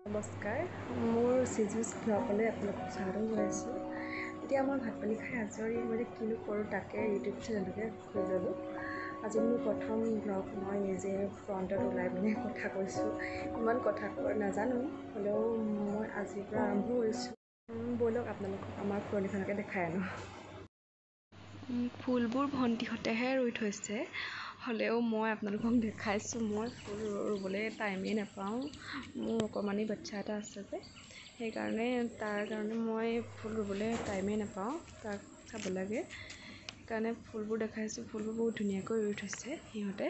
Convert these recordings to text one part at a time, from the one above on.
নমস্কাৰ, মোৰ চিজুছ ব্লগলৈ আপোনালোকক স্বাগতম জনাইছোঁ। এতিয়া মই ভাত পানী খাই আজৰি কিনো কৰোঁ তাকে ইউটিউব চেনেলটোকে খুলি ল'লোঁ। আজি মোৰ প্ৰথম ব্লগ, মই নিজে ফ্ৰণ্টত ওলাই কথা কৈছোঁ। ইমান কথা নাজানো, হ'লেও মই আজিৰ পৰা আৰম্ভ কৰিছোঁ। ব'লক আপোনালোকক আমাৰ ফুলনিখনকে দেখাই আনো। ফুলবোৰ ভণ্টিহঁতেহে ৰুই থৈছে, হ'লেও মই আপোনালোকক দেখাইছোঁ। মই ফুল ৰুবলৈ টাইমেই নাপাওঁ। মোৰ অকণমানি বাচ্ছা এটা আছে যে, সেইকাৰণে তাৰ কাৰণে মই ফুল ৰুবলৈ টাইমেই নাপাওঁ। তাক চাব লাগে, সেইকাৰণে ফুলবোৰ দেখাইছোঁ। ফুলবোৰ বহুত ধুনীয়াকৈ ৰুই থৈছে সিহঁতে।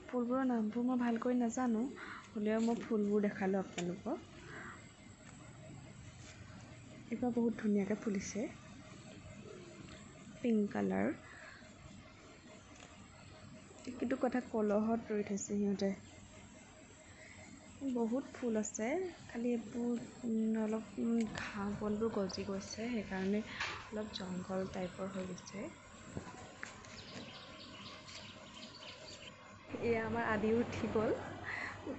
ফুলবোৰৰ নামবোৰ মই ভালকৈ নাজানো, হ'লেও মই ফুলবোৰ দেখালোঁ আপোনালোকক। এইবাৰ বহুত ধুনীয়াকৈ ফুলিছে, পিংক কালাৰ। কিন্তু কথা কলহত ৰুই থৈছে সিহঁতে। বহুত ফুল আছে, খালি এইবোৰ অলপ ঘাঁহ বনবোৰ গজি গৈছে, সেইকাৰণে অলপ জংঘল টাইপৰ হৈ গৈছে। এয়া আমাৰ আদি উঠি গ'ল।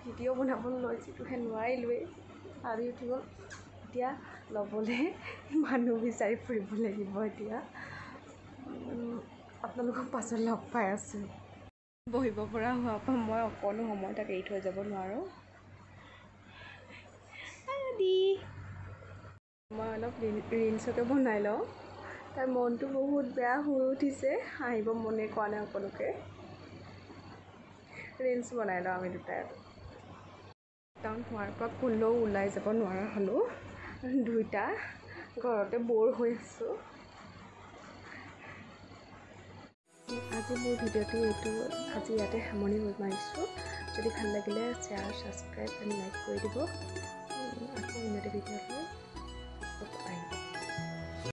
ভিডিঅ' বনাবলৈ লৈছিলোহে, নোৱাৰিলোৱেই। আদি উঠি গ'ল। এতিয়া ল'বলৈ মানুহ বিচাৰি ফুৰিব লাগিব। এতিয়া আপোনালোকক পাছত লগ পাই আছোঁ। বহিব পৰা হোৱাৰ পৰা মই অকণো সময় তাক এৰি থৈ যাব নোৱাৰোঁ। মই অলপ ৰিলচকে বনাই লওঁ। তাৰ মনটো বহুত বেয়া হৈ উঠিছে, হাঁহিব মনে কৰা নাই অকণোকে। ৰিলচ বনাই লওঁ আমি দুটাই। লকডাউন হোৱাৰ পৰা ক'লৈও ওলাই যাব নোৱাৰা হ'লোঁ। দুইটা ঘৰতে ব'ৰ হৈ আছোঁ। আজি মোৰ ভিডিঅ'টো আজি ইয়াতে সামৰণি মাৰিছোঁ। যদি ভাল লাগিলে শ্বেয়াৰ, ছাবস্ক্ৰাইব এণ্ড লাইক কৰি দিব। আকৌ উন্নতি ভিডিঅ'লৈ